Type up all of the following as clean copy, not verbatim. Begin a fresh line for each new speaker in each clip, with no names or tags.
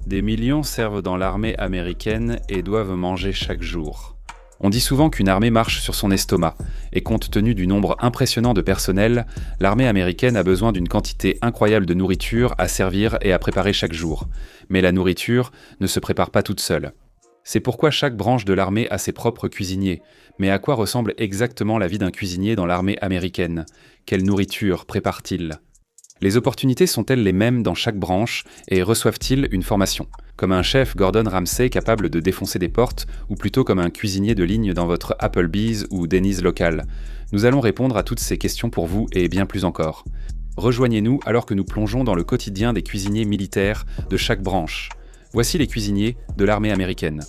Des millions servent dans l'armée américaine et doivent manger chaque jour. On dit souvent qu'une armée marche sur son estomac, et compte tenu du nombre impressionnant de personnel, l'armée américaine a besoin d'une quantité incroyable de nourriture à servir et à préparer chaque jour. Mais la nourriture ne se prépare pas toute seule. C'est pourquoi chaque branche de l'armée a ses propres cuisiniers. Mais à quoi ressemble exactement la vie d'un cuisinier dans l'armée américaine? Quelle nourriture prépare-t-il? Les opportunités sont-elles les mêmes dans chaque branche et reçoivent-ils une formation? Comme un chef Gordon Ramsay capable de défoncer des portes, ou plutôt comme un cuisinier de ligne dans votre Applebee's ou Denny's local? Nous allons répondre à toutes ces questions pour vous et bien plus encore. Rejoignez-nous alors que nous plongeons dans le quotidien des cuisiniers militaires de chaque branche. Voici les cuisiniers de l'armée américaine.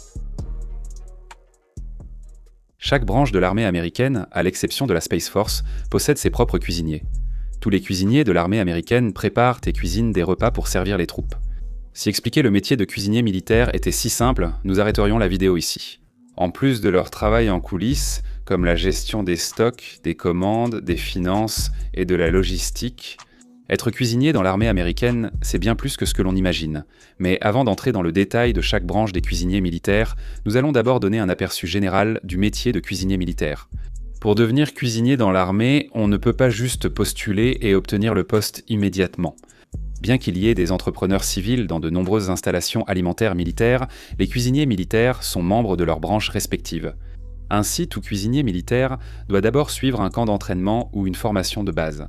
Chaque branche de l'armée américaine, à l'exception de la Space Force, possède ses propres cuisiniers. Tous les cuisiniers de l'armée américaine préparent et cuisinent des repas pour servir les troupes. Si expliquer le métier de cuisinier militaire était si simple, nous arrêterions la vidéo ici. En plus de leur travail en coulisses, comme la gestion des stocks, des commandes, des finances et de la logistique, être cuisinier dans l'armée américaine, c'est bien plus que ce que l'on imagine. Mais avant d'entrer dans le détail de chaque branche des cuisiniers militaires, nous allons d'abord donner un aperçu général du métier de cuisinier militaire. Pour devenir cuisinier dans l'armée, on ne peut pas juste postuler et obtenir le poste immédiatement. Bien qu'il y ait des entrepreneurs civils dans de nombreuses installations alimentaires militaires, les cuisiniers militaires sont membres de leurs branches respectives. Ainsi, tout cuisinier militaire doit d'abord suivre un camp d'entraînement ou une formation de base.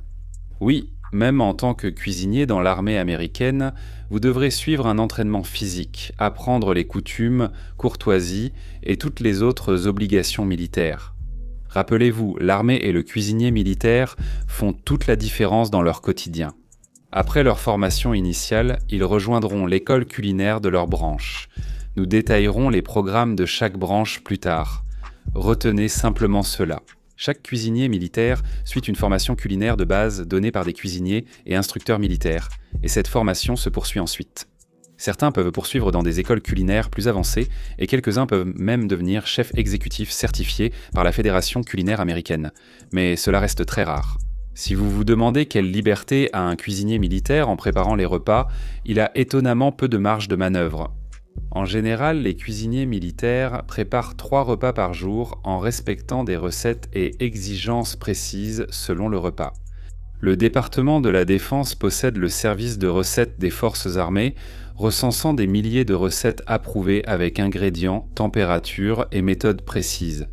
Oui, même en tant que cuisinier dans l'armée américaine, vous devrez suivre un entraînement physique, apprendre les coutumes, courtoisies et toutes les autres obligations militaires. Rappelez-vous, l'armée et le cuisinier militaire font toute la différence dans leur quotidien. Après leur formation initiale, ils rejoindront l'école culinaire de leur branche. Nous détaillerons les programmes de chaque branche plus tard. Retenez simplement cela. Chaque cuisinier militaire suit une formation culinaire de base donnée par des cuisiniers et instructeurs militaires, et cette formation se poursuit ensuite. Certains peuvent poursuivre dans des écoles culinaires plus avancées et quelques-uns peuvent même devenir chefs exécutifs certifiés par la Fédération culinaire américaine. Mais cela reste très rare. Si vous vous demandez quelle liberté a un cuisinier militaire en préparant les repas, il a étonnamment peu de marge de manœuvre. En général, les cuisiniers militaires préparent 3 repas par jour en respectant des recettes et exigences précises selon le repas. Le département de la Défense possède le service de recettes des forces armées, recensant des milliers de recettes approuvées avec ingrédients, température et méthodes précises.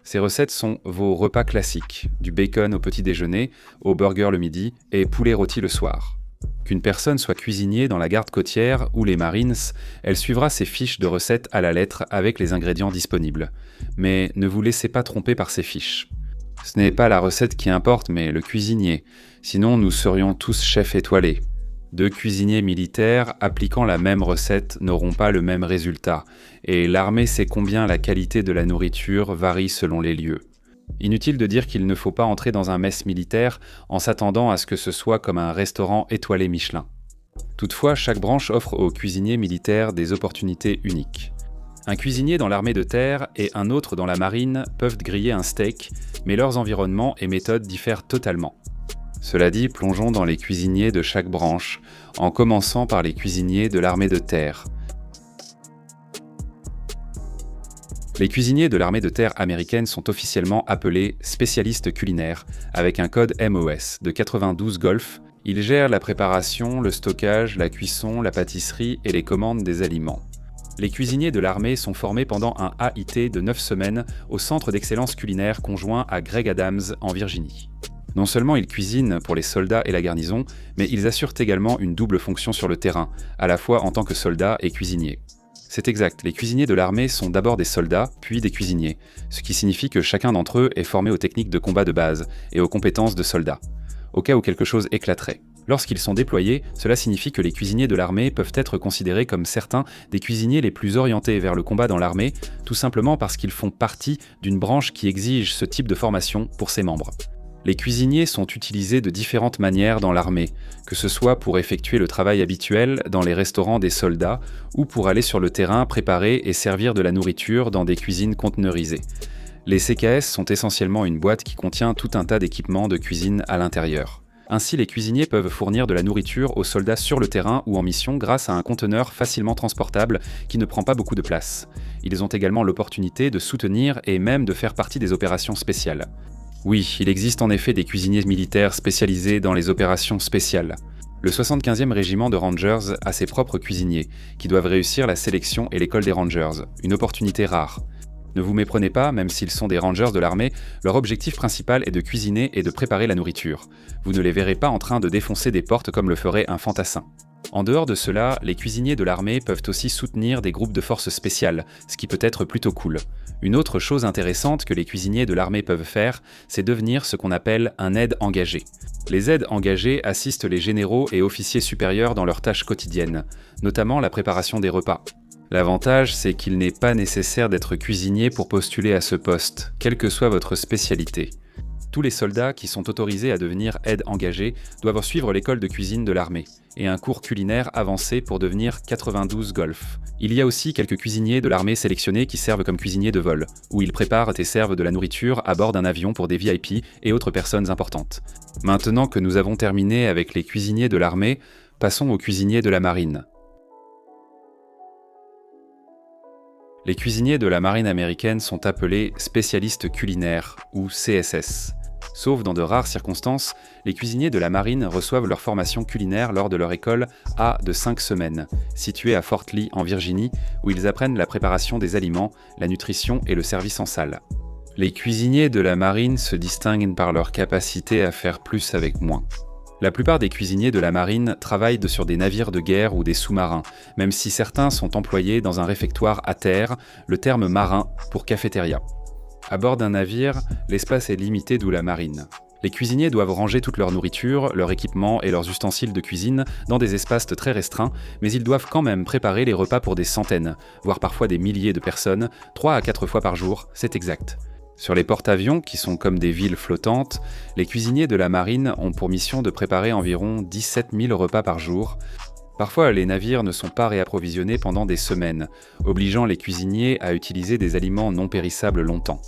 Ces recettes sont vos repas classiques, du bacon au petit déjeuner, au burger le midi et poulet rôti le soir. Qu'une personne soit cuisinier dans la garde côtière ou les Marines, elle suivra ces fiches de recettes à la lettre avec les ingrédients disponibles. Mais ne vous laissez pas tromper par ces fiches. Ce n'est pas la recette qui importe, mais le cuisinier. Sinon, nous serions tous chefs étoilés. 2 cuisiniers militaires appliquant la même recette n'auront pas le même résultat, et l'armée sait combien la qualité de la nourriture varie selon les lieux. Inutile de dire qu'il ne faut pas entrer dans un mess militaire en s'attendant à ce que ce soit comme un restaurant étoilé Michelin. Toutefois, chaque branche offre aux cuisiniers militaires des opportunités uniques. Un cuisinier dans l'armée de terre et un autre dans la marine peuvent griller un steak, mais leurs environnements et méthodes diffèrent totalement. Cela dit, plongeons dans les cuisiniers de chaque branche, en commençant par les cuisiniers de l'armée de terre. Les cuisiniers de l'armée de terre américaine sont officiellement appelés spécialistes culinaires, avec un code MOS de 92 Golf. Ils gèrent la préparation, le stockage, la cuisson, la pâtisserie et les commandes des aliments. Les cuisiniers de l'armée sont formés pendant un AIT de 9 semaines au Centre d'excellence culinaire conjoint à Greg Adams en Virginie. Non seulement ils cuisinent pour les soldats et la garnison, mais ils assurent également une double fonction sur le terrain, à la fois en tant que soldats et cuisiniers. C'est exact, les cuisiniers de l'armée sont d'abord des soldats, puis des cuisiniers, ce qui signifie que chacun d'entre eux est formé aux techniques de combat de base et aux compétences de soldats, au cas où quelque chose éclaterait. Lorsqu'ils sont déployés, cela signifie que les cuisiniers de l'armée peuvent être considérés comme certains des cuisiniers les plus orientés vers le combat dans l'armée, tout simplement parce qu'ils font partie d'une branche qui exige ce type de formation pour ses membres. Les cuisiniers sont utilisés de différentes manières dans l'armée, que ce soit pour effectuer le travail habituel dans les restaurants des soldats ou pour aller sur le terrain préparer et servir de la nourriture dans des cuisines conteneurisées. Les CKS sont essentiellement une boîte qui contient tout un tas d'équipements de cuisine à l'intérieur. Ainsi, les cuisiniers peuvent fournir de la nourriture aux soldats sur le terrain ou en mission grâce à un conteneur facilement transportable qui ne prend pas beaucoup de place. Ils ont également l'opportunité de soutenir et même de faire partie des opérations spéciales. Oui, il existe en effet des cuisiniers militaires spécialisés dans les opérations spéciales. Le 75e régiment de Rangers a ses propres cuisiniers, qui doivent réussir la sélection et l'école des Rangers, une opportunité rare. Ne vous méprenez pas, même s'ils sont des Rangers de l'armée, leur objectif principal est de cuisiner et de préparer la nourriture. Vous ne les verrez pas en train de défoncer des portes comme le ferait un fantassin. En dehors de cela, les cuisiniers de l'armée peuvent aussi soutenir des groupes de forces spéciales, ce qui peut être plutôt cool. Une autre chose intéressante que les cuisiniers de l'armée peuvent faire, c'est devenir ce qu'on appelle un aide engagé. Les aides engagés assistent les généraux et officiers supérieurs dans leurs tâches quotidiennes, notamment la préparation des repas. L'avantage, c'est qu'il n'est pas nécessaire d'être cuisinier pour postuler à ce poste, quelle que soit votre spécialité. Tous les soldats qui sont autorisés à devenir aides engagés doivent suivre l'école de cuisine de l'armée et un cours culinaire avancé pour devenir 92 Golf. Il y a aussi quelques cuisiniers de l'armée sélectionnés qui servent comme cuisiniers de vol, où ils préparent et servent de la nourriture à bord d'un avion pour des VIP et autres personnes importantes. Maintenant que nous avons terminé avec les cuisiniers de l'armée, passons aux cuisiniers de la marine. Les cuisiniers de la marine américaine sont appelés spécialistes culinaires, ou CSS. Sauf dans de rares circonstances, les cuisiniers de la marine reçoivent leur formation culinaire lors de leur école A de 5 semaines, située à Fort Lee en Virginie, où ils apprennent la préparation des aliments, la nutrition et le service en salle. Les cuisiniers de la marine se distinguent par leur capacité à faire plus avec moins. La plupart des cuisiniers de la marine travaillent sur des navires de guerre ou des sous-marins, même si certains sont employés dans un réfectoire à terre, le terme marin pour cafétéria. À bord d'un navire, l'espace est limité, d'où la marine. Les cuisiniers doivent ranger toute leur nourriture, leur équipement et leurs ustensiles de cuisine dans des espaces très restreints, mais ils doivent quand même préparer les repas pour des centaines, voire parfois des milliers de personnes, 3 à 4 fois par jour, c'est exact. Sur les porte-avions, qui sont comme des villes flottantes, les cuisiniers de la marine ont pour mission de préparer environ 17 000 repas par jour. Parfois, les navires ne sont pas réapprovisionnés pendant des semaines, obligeant les cuisiniers à utiliser des aliments non périssables longtemps.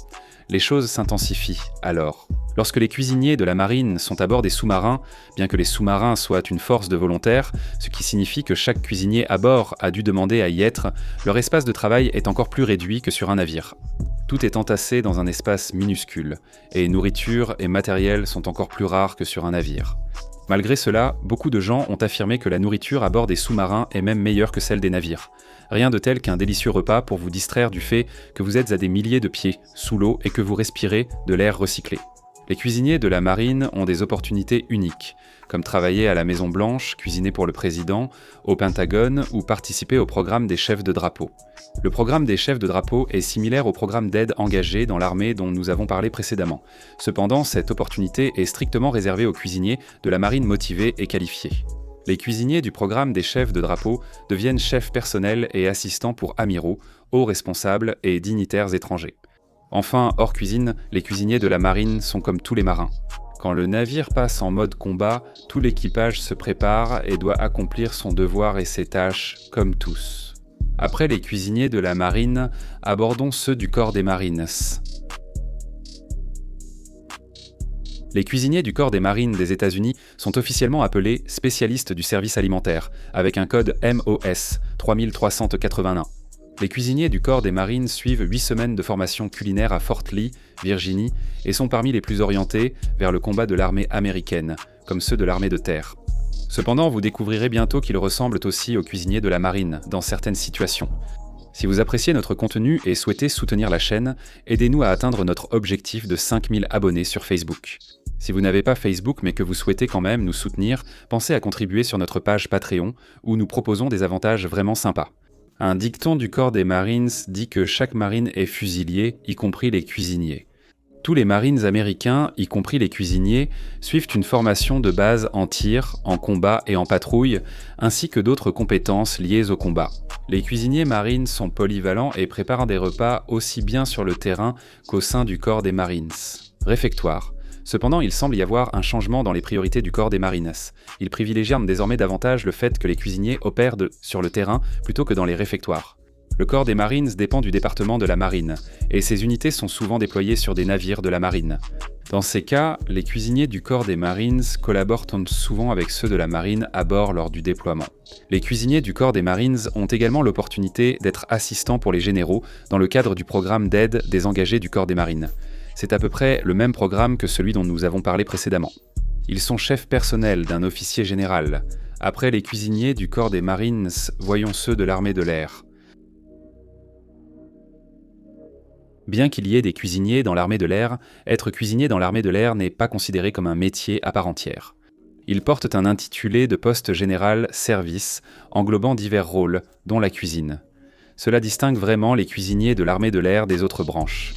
Les choses s'intensifient alors. Lorsque les cuisiniers de la marine sont à bord des sous-marins, bien que les sous-marins soient une force de volontaires, ce qui signifie que chaque cuisinier à bord a dû demander à y être, leur espace de travail est encore plus réduit que sur un navire. Tout est entassé dans un espace minuscule, et nourriture et matériel sont encore plus rares que sur un navire. Malgré cela, beaucoup de gens ont affirmé que la nourriture à bord des sous-marins est même meilleure que celle des navires. Rien de tel qu'un délicieux repas pour vous distraire du fait que vous êtes à des milliers de pieds sous l'eau et que vous respirez de l'air recyclé. Les cuisiniers de la marine ont des opportunités uniques, comme travailler à la Maison-Blanche, cuisiner pour le président, au Pentagone ou participer au programme des chefs de drapeau. Le programme des chefs de drapeau est similaire au programme d'aide engagé dans l'armée dont nous avons parlé précédemment. Cependant, cette opportunité est strictement réservée aux cuisiniers de la marine motivés et qualifiés. Les cuisiniers du programme des chefs de drapeau deviennent chefs personnels et assistants pour amiraux, hauts responsables et dignitaires étrangers. Enfin, hors cuisine, les cuisiniers de la marine sont comme tous les marins. Quand le navire passe en mode combat, tout l'équipage se prépare et doit accomplir son devoir et ses tâches, comme tous. Après les cuisiniers de la marine, abordons ceux du corps des Marines. Les cuisiniers du corps des marines des États-Unis sont officiellement appelés spécialistes du service alimentaire, avec un code MOS 3381. Les cuisiniers du corps des marines suivent 8 semaines de formation culinaire à Fort Lee, Virginie, et sont parmi les plus orientés vers le combat de l'armée américaine, comme ceux de l'armée de terre. Cependant, vous découvrirez bientôt qu'ils ressemblent aussi aux cuisiniers de la marine, dans certaines situations. Si vous appréciez notre contenu et souhaitez soutenir la chaîne, aidez-nous à atteindre notre objectif de 5000 abonnés sur Facebook. Si vous n'avez pas Facebook mais que vous souhaitez quand même nous soutenir, pensez à contribuer sur notre page Patreon, où nous proposons des avantages vraiment sympas. Un dicton du corps des Marines dit que chaque marine est fusilier, y compris les cuisiniers. Tous les Marines américains, y compris les cuisiniers, suivent une formation de base en tir, en combat et en patrouille, ainsi que d'autres compétences liées au combat. Les cuisiniers marines sont polyvalents et préparent des repas aussi bien sur le terrain qu'au sein du corps des Marines. Réfectoire. Cependant, il semble y avoir un changement dans les priorités du corps des Marines. Ils privilégient désormais davantage le fait que les cuisiniers opèrent sur le terrain plutôt que dans les réfectoires. Le corps des Marines dépend du département de la Marine, et ces unités sont souvent déployées sur des navires de la Marine. Dans ces cas, les cuisiniers du corps des Marines collaborent souvent avec ceux de la Marine à bord lors du déploiement. Les cuisiniers du corps des Marines ont également l'opportunité d'être assistants pour les généraux dans le cadre du programme d'aide des engagés du corps des Marines. C'est à peu près le même programme que celui dont nous avons parlé précédemment. Ils sont chefs personnels d'un officier général. Après les cuisiniers du corps des Marines, voyons ceux de l'armée de l'air. Bien qu'il y ait des cuisiniers dans l'armée de l'air, être cuisinier dans l'armée de l'air n'est pas considéré comme un métier à part entière. Ils portent un intitulé de poste général service, englobant divers rôles, dont la cuisine. Cela distingue vraiment les cuisiniers de l'armée de l'air des autres branches.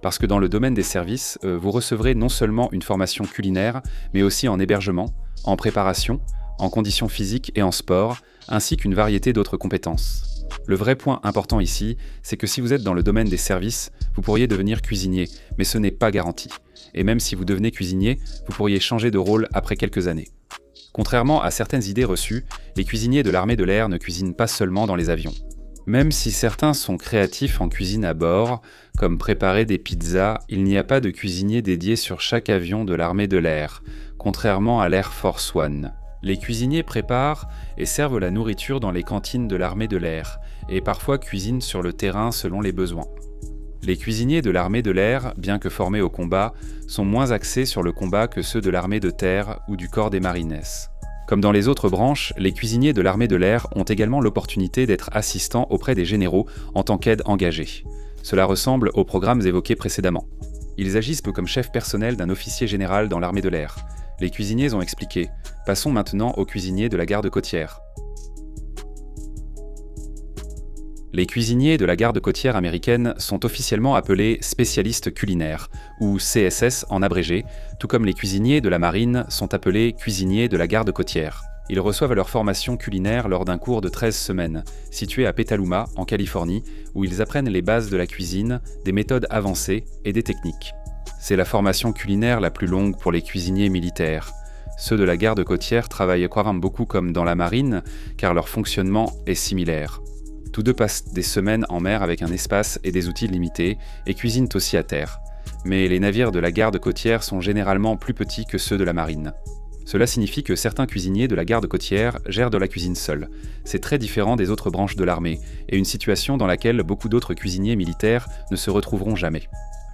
Parce que dans le domaine des services, vous recevrez non seulement une formation culinaire, mais aussi en hébergement, en préparation, en conditions physiques et en sport, ainsi qu'une variété d'autres compétences. Le vrai point important ici, c'est que si vous êtes dans le domaine des services, vous pourriez devenir cuisinier, mais ce n'est pas garanti. Et même si vous devenez cuisinier, vous pourriez changer de rôle après quelques années. Contrairement à certaines idées reçues, les cuisiniers de l'armée de l'air ne cuisinent pas seulement dans les avions. Même si certains sont créatifs en cuisine à bord, comme préparer des pizzas, il n'y a pas de cuisinier dédié sur chaque avion de l'armée de l'air, contrairement à l'Air Force One. Les cuisiniers préparent et servent la nourriture dans les cantines de l'armée de l'air, et parfois cuisinent sur le terrain selon les besoins. Les cuisiniers de l'armée de l'air, bien que formés au combat, sont moins axés sur le combat que ceux de l'armée de terre ou du corps des marines. Comme dans les autres branches, les cuisiniers de l'armée de l'air ont également l'opportunité d'être assistants auprès des généraux en tant qu'aide engagée. Cela ressemble aux programmes évoqués précédemment. Ils agissent peu comme chef personnel d'un officier général dans l'armée de l'air. Les cuisiniers ont expliqué. Passons maintenant aux cuisiniers de la garde côtière. Les cuisiniers de la garde côtière américaine sont officiellement appelés spécialistes culinaires, ou CSS en abrégé, tout comme les cuisiniers de la marine sont appelés cuisiniers de la garde côtière. Ils reçoivent leur formation culinaire lors d'un cours de 13 semaines, situé à Petaluma, en Californie, où ils apprennent les bases de la cuisine, des méthodes avancées et des techniques. C'est la formation culinaire la plus longue pour les cuisiniers militaires. Ceux de la garde côtière travaillent beaucoup comme dans la marine, car leur fonctionnement est similaire. Tous deux passent des semaines en mer avec un espace et des outils limités, et cuisinent aussi à terre. Mais les navires de la garde côtière sont généralement plus petits que ceux de la marine. Cela signifie que certains cuisiniers de la garde côtière gèrent de la cuisine seuls. C'est très différent des autres branches de l'armée, et une situation dans laquelle beaucoup d'autres cuisiniers militaires ne se retrouveront jamais.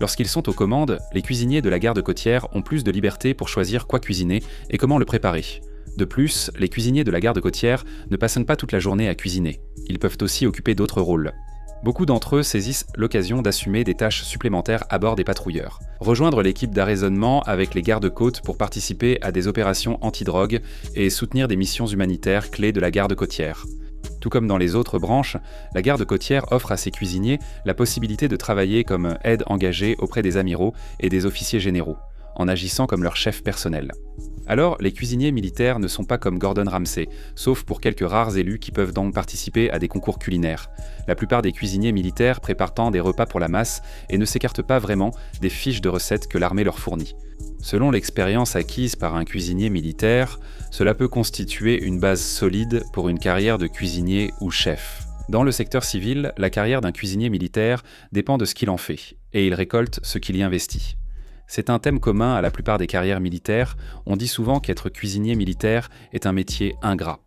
Lorsqu'ils sont aux commandes, les cuisiniers de la garde côtière ont plus de liberté pour choisir quoi cuisiner et comment le préparer. De plus, les cuisiniers de la garde côtière ne passent pas toute la journée à cuisiner. Ils peuvent aussi occuper d'autres rôles. Beaucoup d'entre eux saisissent l'occasion d'assumer des tâches supplémentaires à bord des patrouilleurs. Rejoindre l'équipe d'arraisonnement avec les gardes-côtes pour participer à des opérations anti-drogue et soutenir des missions humanitaires clés de la garde côtière. Tout comme dans les autres branches, la garde côtière offre à ses cuisiniers la possibilité de travailler comme aide engagée auprès des amiraux et des officiers généraux, en agissant comme leur chef personnel. Alors, les cuisiniers militaires ne sont pas comme Gordon Ramsay, sauf pour quelques rares élus qui peuvent donc participer à des concours culinaires. La plupart des cuisiniers militaires préparent des repas pour la masse et ne s'écartent pas vraiment des fiches de recettes que l'armée leur fournit. Selon l'expérience acquise par un cuisinier militaire, cela peut constituer une base solide pour une carrière de cuisinier ou chef. Dans le secteur civil, la carrière d'un cuisinier militaire dépend de ce qu'il en fait, et il récolte ce qu'il y investit. C'est un thème commun à la plupart des carrières militaires, on dit souvent qu'être cuisinier militaire est un métier ingrat.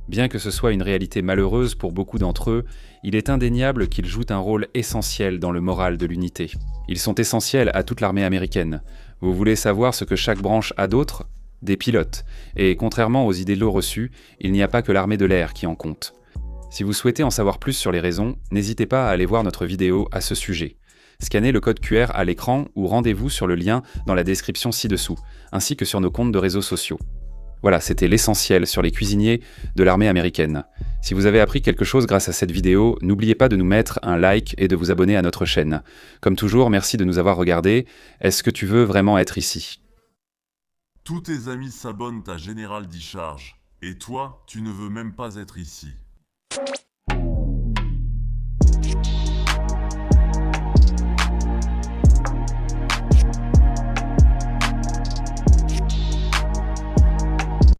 Bien que ce soit une réalité malheureuse pour beaucoup d'entre eux, il est indéniable qu'ils jouent un rôle essentiel dans le moral de l'unité. Ils sont essentiels à toute l'armée américaine. Vous voulez savoir ce que chaque branche a d'autre ? Des pilotes. Et contrairement aux idéaux reçus, il n'y a pas que l'armée de l'air qui en compte. Si vous souhaitez en savoir plus sur les raisons, n'hésitez pas à aller voir notre vidéo à ce sujet. Scannez le code QR à l'écran ou rendez-vous sur le lien dans la description ci-dessous, ainsi que sur nos comptes de réseaux sociaux. Voilà, c'était l'essentiel sur les cuisiniers de l'armée américaine. Si vous avez appris quelque chose grâce à cette vidéo, n'oubliez pas de nous mettre un like et de vous abonner à notre chaîne. Comme toujours, merci de nous avoir regardés. Est-ce que tu veux vraiment être ici ?
Tous tes amis s'abonnent à Général Discharge. Et toi, tu ne veux même pas être ici.